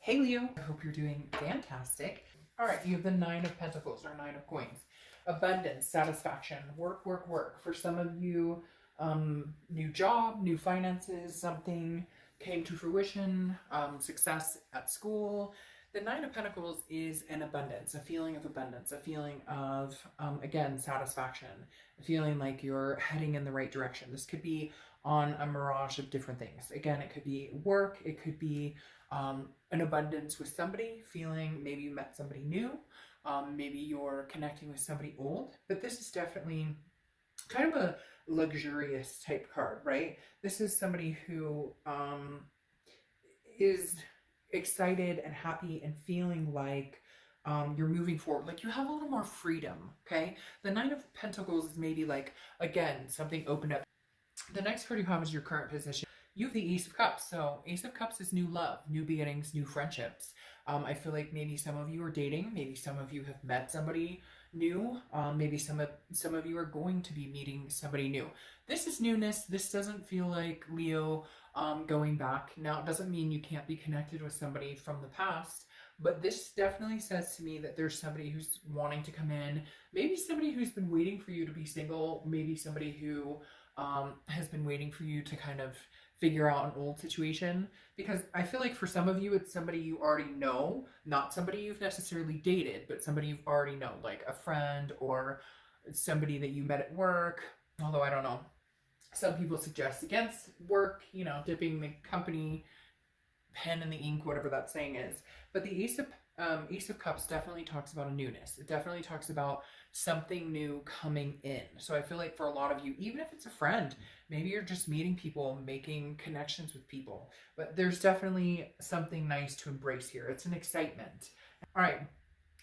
Hey Leo, I hope you're doing fantastic. All right, you have the Nine of Pentacles or Nine of Coins. Abundance, satisfaction, work, work, work. For some of you, new job, new finances, something came to fruition, success at school. The Nine of Pentacles is an abundance, a feeling of abundance, a feeling of, again, satisfaction, a feeling like you're heading in the right direction. This could be on a mirage of different things. Again, it could be work, it could be an abundance with somebody, feeling maybe you met somebody new, maybe you're connecting with somebody old, but this is definitely kind of a luxurious type card, right? This is somebody who is excited and happy and feeling like you're moving forward, like you have a little more freedom, okay? The Nine of Pentacles is maybe like, again, something opened up. The next card you have is your current position. You have the Ace of Cups. So Ace of Cups is new love, new beginnings, new friendships. I feel like maybe some of you are dating. Maybe some of you have met somebody new. Maybe some of you are going to be meeting somebody new. This is newness. This doesn't feel like Leo going back. Now, it doesn't mean you can't be connected with somebody from the past. But this definitely says to me that there's somebody who's wanting to come in. Maybe somebody who's been waiting for you to be single. Maybe somebody who has been waiting for you to kind of figure out an old situation, because I feel like for some of you it's somebody you already know, not somebody you've necessarily dated, but somebody you've already known, like a friend or somebody that you met at work. Although I don't know, some people suggest against work, you know, dipping the company pen in the ink, whatever that saying is. But the Ace of Cups definitely talks about a newness. It definitely talks about something new coming in. So I feel like for a lot of you, even if it's a friend, maybe you're just meeting people, making connections with people, but there's definitely something nice to embrace here. It's an excitement. All right,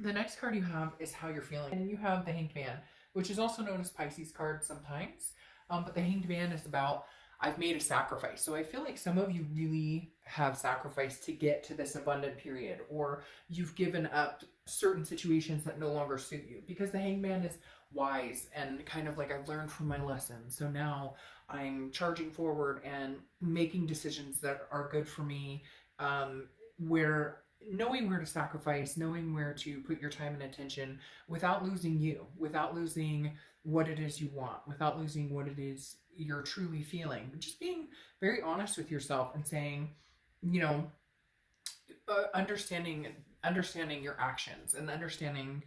the next card you have is how you're feeling. And you have the Hanged Man, which is also known as Pisces card sometimes. But the Hanged Man is about, I've made a sacrifice. So I feel like some of you really have sacrificed to get to this abundant period, or you've given up certain situations that no longer suit you, because the Hanged Man is wise and kind of like, I've learned from my lessons. So now I'm charging forward and making decisions that are good for me, where knowing where to sacrifice, knowing where to put your time and attention without losing you, without losing what it is you want, without losing what it is you're truly feeling. Just being very honest with yourself and saying, you know, understanding your actions and understanding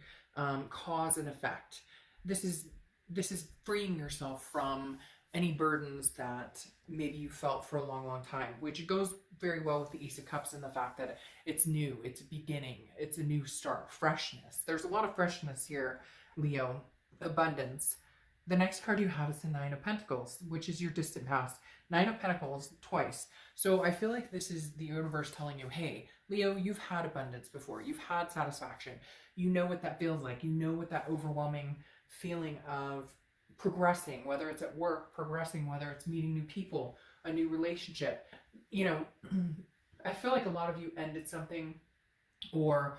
cause and effect. This is freeing yourself from any burdens that maybe you felt for a long, long time, which goes very well with the Ace of Cups and the fact that it's new, it's a beginning, it's a new start, freshness. There's a lot of freshness here, Leo. Abundance. The next card you have is the Nine of Pentacles, which is your distant past. Nine of Pentacles twice. So I feel like this is the universe telling you, hey, Leo, you've had abundance before. You've had satisfaction. You know what that feels like. You know what that overwhelming feeling of progressing, whether it's at work, progressing, whether it's meeting new people, a new relationship. You know, I feel like a lot of you ended something or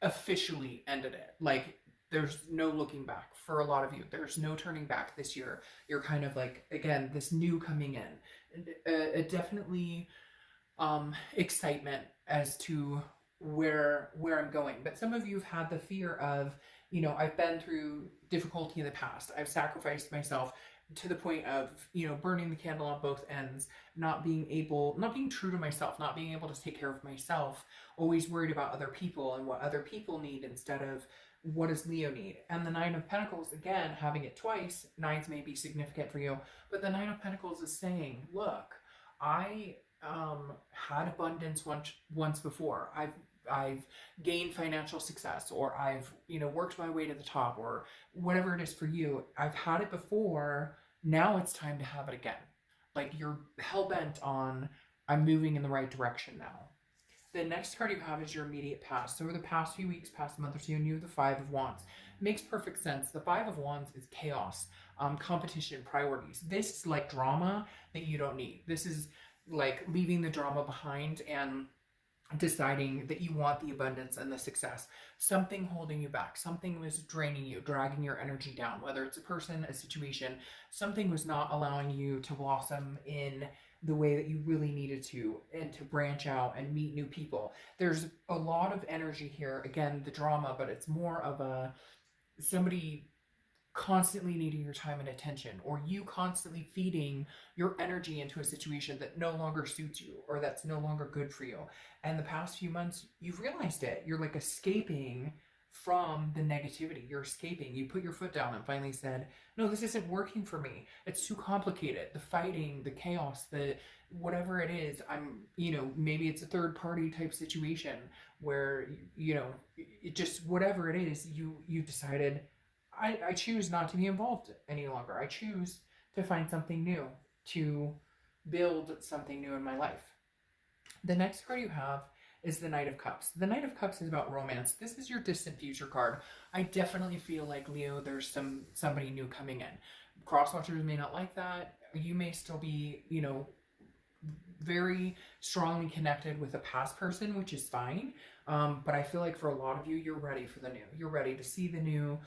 officially ended it. Like, there's no looking back for a lot of you. There's no turning back this year. You're kind of like, again, this new coming in. Definitely excitement as to where I'm going. But some of you have had the fear of, you know, I've been through difficulty in the past. I've sacrificed myself to the point of, you know, burning the candle on both ends, not being true to myself, not being able to take care of myself, always worried about other people and what other people need instead of what does Leo need. And the Nine of Pentacles, again, having it twice, nines may be significant for you, but the Nine of Pentacles is saying, look, I had abundance once before. I've gained financial success, or I've, you know, worked my way to the top, or whatever it is for you. I've had it before. Now it's time to have it again. Like, you're hell-bent on, I'm moving in the right direction now. The next card you have is your immediate past. So over the past few weeks, past month or two, and you have the Five of Wands. Makes perfect sense. The Five of Wands is chaos, competition, priorities. This is like drama that you don't need. This is like leaving the drama behind and deciding that you want the abundance and the success. Something holding you back, something was draining you, dragging your energy down, whether it's a person, a situation, something was not allowing you to blossom in the way that you really needed to, and to branch out and meet new people. There's a lot of energy here. Again, the drama, but it's more of a somebody constantly needing your time and attention, or you constantly feeding your energy into a situation that no longer suits you or that's no longer good for you. And the past few months, you've realized it. You're like escaping from the negativity. You're escaping. You put your foot down and finally said, no, this isn't working for me. It's too complicated. The fighting, the chaos, the whatever it is, maybe it's a third party type situation where, it just, whatever it is, you decided, I choose not to be involved any longer. I choose to find something new, to build something new in my life. The next card you have is the Knight of Cups. The Knight of Cups is about romance. This is your distant future card. I definitely feel like, Leo, there's somebody new coming in. Crosswatchers may not like that. You may still be, very strongly connected with a past person, which is fine. But I feel like for a lot of you, you're ready for the new. You're ready to see the new.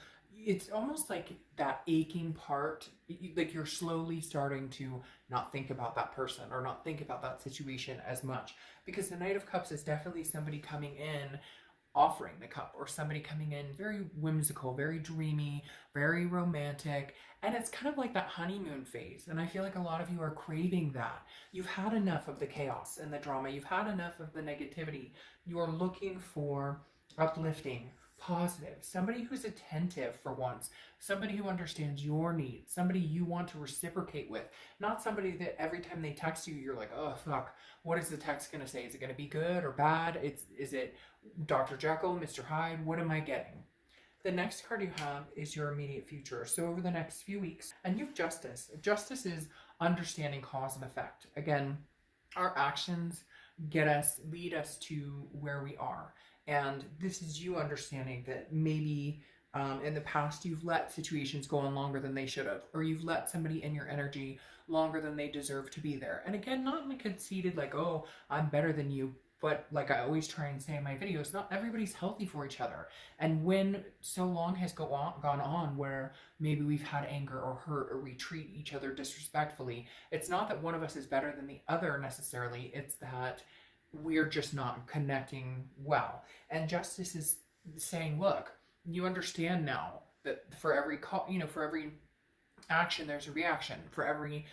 It's almost like that aching part, like you're slowly starting to not think about that person or not think about that situation as much, because the Knight of Cups is definitely somebody coming in offering the cup, or somebody coming in very whimsical, very dreamy, very romantic, and it's kind of like that honeymoon phase. And I feel like a lot of you are craving that. You've had enough of the chaos and the drama. You've had enough of the negativity. You're looking for uplifting, positive, somebody who's attentive for once, somebody who understands your needs, somebody you want to reciprocate with, not somebody that every time they text you, you're like, oh, fuck, what is the text going to say? Is it going to be good or bad? Is it Dr. Jekyll, Mr. Hyde? What am I getting? The next card you have is your immediate future. So over the next few weeks, and you have Justice. Justice is understanding cause and effect. Again, our actions lead us to where we are. And this is you understanding that maybe in the past you've let situations go on longer than they should have, or you've let somebody in your energy longer than they deserve to be there. And again, not in a conceited like, oh, I'm better than you, but like I always try and say in my videos, not everybody's healthy for each other. And when so long has gone on where maybe we've had anger or hurt, or we treat each other disrespectfully, it's not that one of us is better than the other necessarily, it's that we're just not connecting well. And Justice is saying, look, you understand now that for every for every action there's a reaction, for every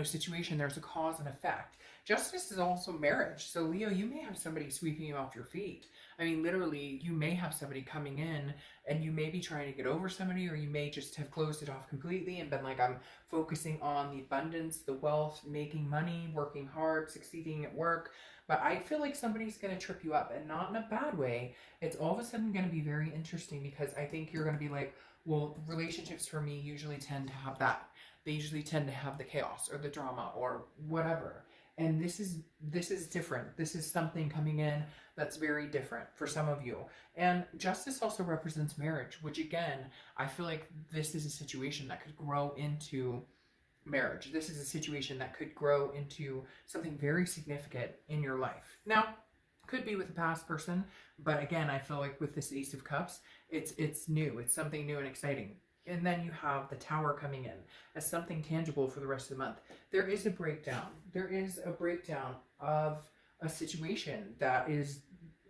situation there's a cause and effect. Justice is also marriage. So Leo, you may have somebody sweeping you off your feet. I mean, literally, you may have somebody coming in and you may be trying to get over somebody, or you may just have closed it off completely and been like, I'm focusing on the abundance, the wealth, making money, working hard, succeeding at work. But I feel like somebody's going to trip you up, and not in a bad way. It's all of a sudden going to be very interesting, because I think you're going to be like, well, relationships for me usually tend to have that. They usually tend to have the chaos or the drama or whatever. And this is different. This is something coming in that's very different for some of you. And Justice also represents marriage, which again, I feel like this is a situation that could grow into marriage. This is a situation that could grow into something very significant in your life. Now, could be with a past person, but again, I feel like with this Ace of Cups, it's new. It's something new and exciting. And then you have the Tower coming in as something tangible for the rest of the month. There is a breakdown. There is a breakdown of a situation that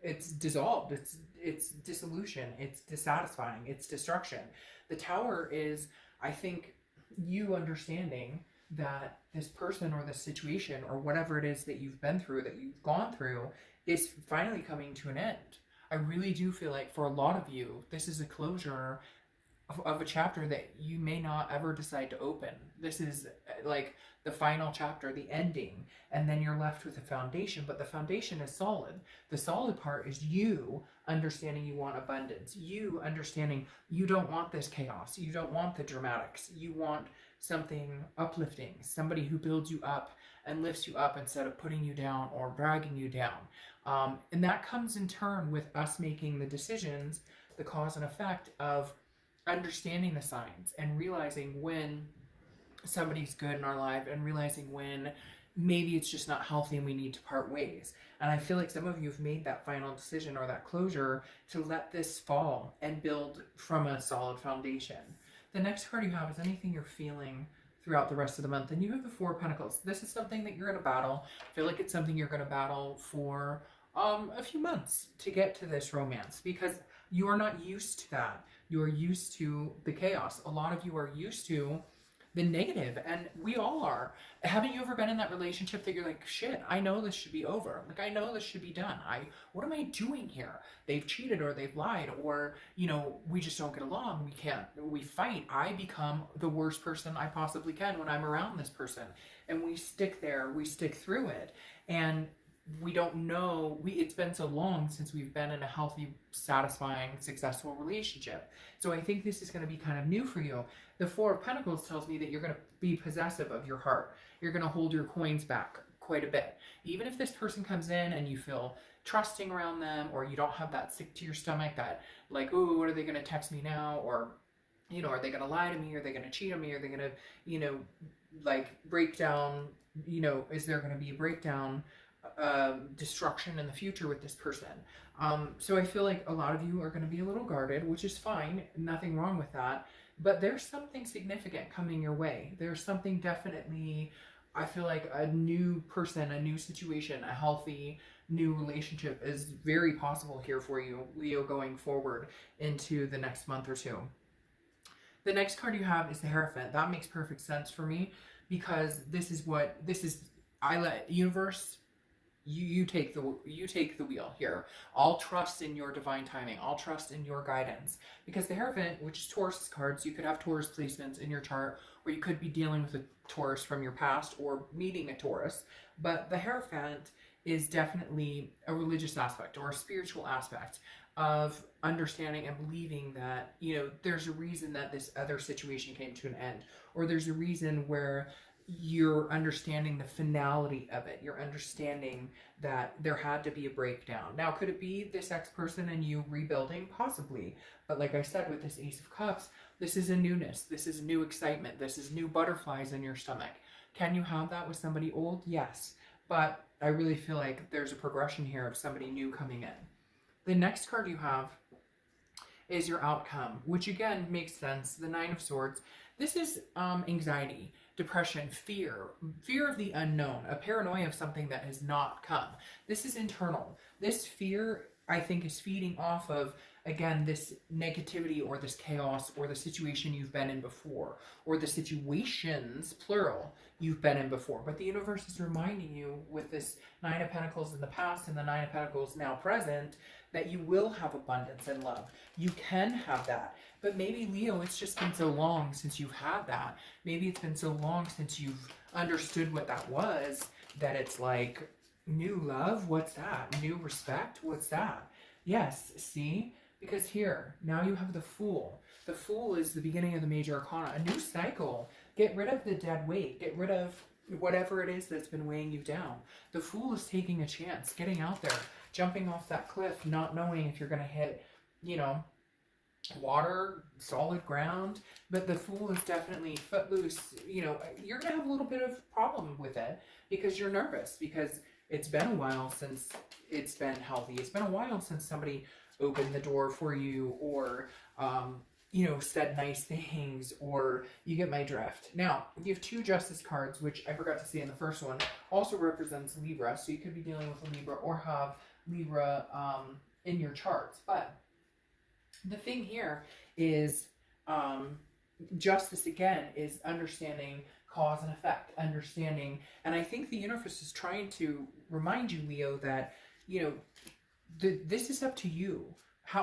it's dissolved. It's dissolution. It's dissatisfying. It's destruction. The Tower is, I think, you understanding that this person or this situation or whatever it is that you've been through, that you've gone through, is finally coming to an end. I really do feel like for a lot of you, this is a closure of a chapter that you may not ever decide to open. This is like the final chapter, the ending, and then you're left with a foundation, but the foundation is solid. The solid part is you understanding you want abundance, you understanding you don't want this chaos, you don't want the dramatics, you want something uplifting, somebody who builds you up and lifts you up instead of putting you down or dragging you down. And that comes in turn with us making the decisions, the cause and effect of understanding the signs and realizing when somebody's good in our life, and realizing when maybe it's just not healthy and we need to part ways. And I feel like some of you have made that final decision or that closure to let this fall and build from a solid foundation. The next card you have is anything you're feeling throughout the rest of the month. And you have the Four of Pentacles. This is something that you're going to battle. I feel like it's something you're going to battle for a few months to get to this romance, because you are not used to that. You are used to the chaos. A lot of you are used to the negative, and we all are. Haven't you ever been in that relationship that you're like, shit, I know this should be over. Like, I know this should be done. What am I doing here? They've cheated, or they've lied, or, you know, we just don't get along. We fight. I become the worst person I possibly can when I'm around this person. And we stick there, we stick through it. And we don't know, it's been so long since we've been in a healthy, satisfying, successful relationship. So I think this is going to be kind of new for you. The Four of Pentacles tells me that you're going to be possessive of your heart. You're going to hold your coins back quite a bit. Even if this person comes in and you feel trusting around them, or you don't have that sick to your stomach, that like, oh, what are they going to text me now? Or, you know, are they going to lie to me? Are they going to cheat on me? Are they going to, you know, like break down, you know, is there going to be a breakdown, destruction in the future with this person? So I feel like a lot of you are going to be a little guarded, which is fine. Nothing wrong with that. But there's something significant coming your way. There's something definitely, I feel like a new person, a new situation, a healthy new relationship is very possible here for you, Leo, going forward into the next month or two. The next card you have is the Hierophant. That makes perfect sense for me, because I let universe, you take the wheel here. I'll trust in your divine timing. I'll trust in your guidance, because the Hierophant, which is Taurus cards, you could have Taurus placements in your chart, or you could be dealing with a Taurus from your past or meeting a Taurus. But the Hierophant is definitely a religious aspect or a spiritual aspect of understanding and believing that, you know, there's a reason that this other situation came to an end, or there's a reason where you're understanding the finality of it. You're understanding that there had to be a breakdown. Now, could it be this ex-person and you rebuilding? Possibly. But like I said, with this Ace of Cups, this is a newness. This is new excitement. This is new butterflies in your stomach. Can you have that with somebody old? Yes. But I really feel like there's a progression here of somebody new coming in. The next card you have is your outcome, which again makes sense. The Nine of Swords. This is anxiety, depression, fear of the unknown, a paranoia of something that has not come. This is internal. This fear, I think, is feeding off of, again, this negativity or this chaos or the situation you've been in before, or the situations, plural, you've been in before. But the universe is reminding you with this Nine of Pentacles in the past and the Nine of Pentacles now present that you will have abundance and love. You can have that. But maybe, Leo, it's just been so long since you've had that. Maybe it's been so long since you've understood what that was, that it's like, new love? What's that? New respect? What's that? Yes, see? Because here, now you have the Fool. The Fool is the beginning of the major arcana, a new cycle. Get rid of the dead weight. Get rid of whatever it is that's been weighing you down. The Fool is taking a chance, getting out there, jumping off that cliff, not knowing if you're going to hit, you know, water, solid ground. But the Fool is definitely footloose. You know, you're going to have a little bit of problem with it because you're nervous, because it's been a while since it's been healthy. It's been a while since somebody opened the door for you, or you know, said nice things, or you get my drift. Now, you have two Justice cards, which I forgot to say in the first one, also represents Libra. So you could be dealing with a Libra or have Libra in your charts. But the thing here is Justice, again, is understanding cause and effect, understanding. And I think the universe is trying to remind you, Leo, that, you know, this is up to you.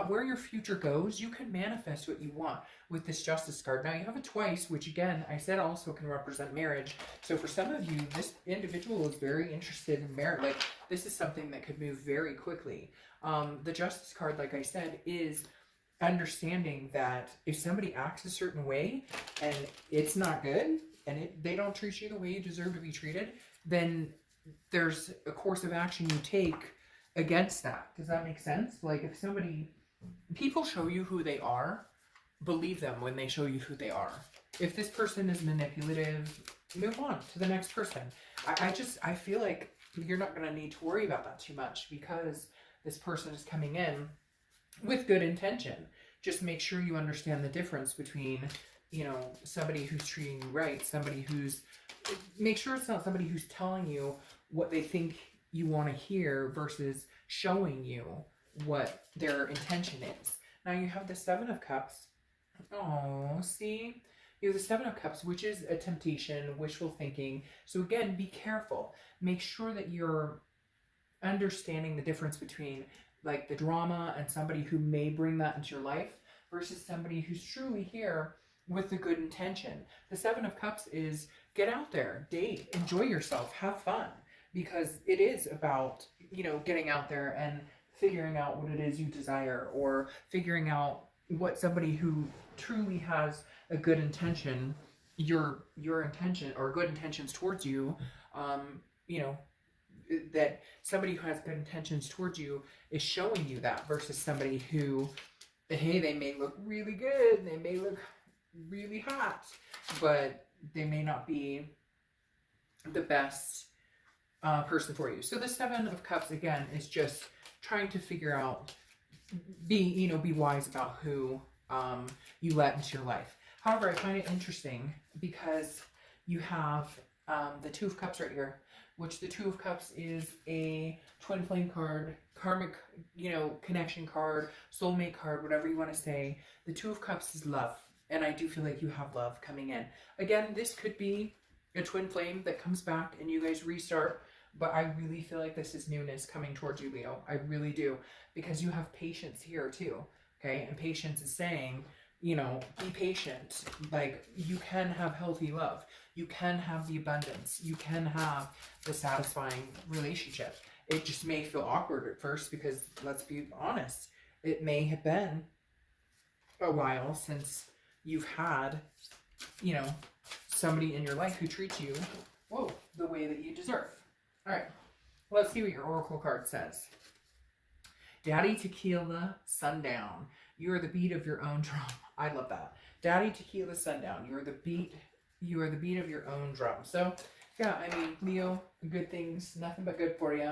Where your future goes, you can manifest what you want with this Justice card. Now, you have it twice, which again, I said also can represent marriage. So for some of you, this individual is very interested in marriage. Like, this is something that could move very quickly. The Justice card, like I said, is understanding that if somebody acts a certain way and it's not good, and they don't treat you the way you deserve to be treated, then there's a course of action you take against that. Does that make sense? Like, if people show you who they are, believe them when they show you who they are. If this person is manipulative, move on to the next person. I feel like you're not going to need to worry about that too much, because this person is coming in with good intention. Just make sure you understand the difference between you know, somebody who's treating you right, somebody who's, make sure it's not somebody who's telling you what they think you want to hear versus showing you what their intention is. Now you have the Seven of Cups. Oh, see? You have the Seven of Cups, which is a temptation, wishful thinking. So again, be careful. Make sure that you're understanding the difference between like the drama and somebody who may bring that into your life versus somebody who's truly here with a good intention. The Seven of Cups is get out there, date, enjoy yourself, have fun, because it is about, you know, getting out there and figuring out what it is you desire, or figuring out what somebody who truly has a good intention, your intention or good intentions towards you, you know, that somebody who has good intentions towards you is showing you that versus somebody who, hey, they may look really good, they may look really hot, but they may not be the best person for you. So the Seven of Cups again is just trying to figure out, be wise about who you let into your life. However, I find it interesting because you have the Two of Cups right here, which the Two of Cups is a twin flame card, karmic, connection card, soulmate card, whatever you want to say. The Two of Cups is love, and I do feel like you have love coming in. Again, this could be a twin flame that comes back and you guys restart, but I really feel like this is newness coming towards you, Leo. I really do, because you have patience here too, okay? And patience is saying, be patient. Like, you can have healthy love. You can have the abundance. You can have the satisfying relationship. It just may feel awkward at first because, let's be honest, it may have been a while since you've had, somebody in your life who treats you, the way that you deserve. All right, let's see what your oracle card says. Daddy Tequila Sundown. You are the beat of your own drum. I love that. Daddy Tequila Sundown. You are the beat of your own drum. So, yeah, I mean, Leo, good things, nothing but good for you.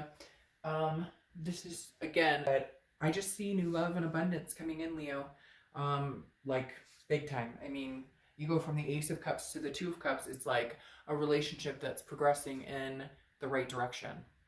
This is, again, I just see new love and abundance coming in, Leo. Like, big time. I mean, you go from the Ace of Cups to the Two of Cups. It's like a relationship that's progressing in the right direction.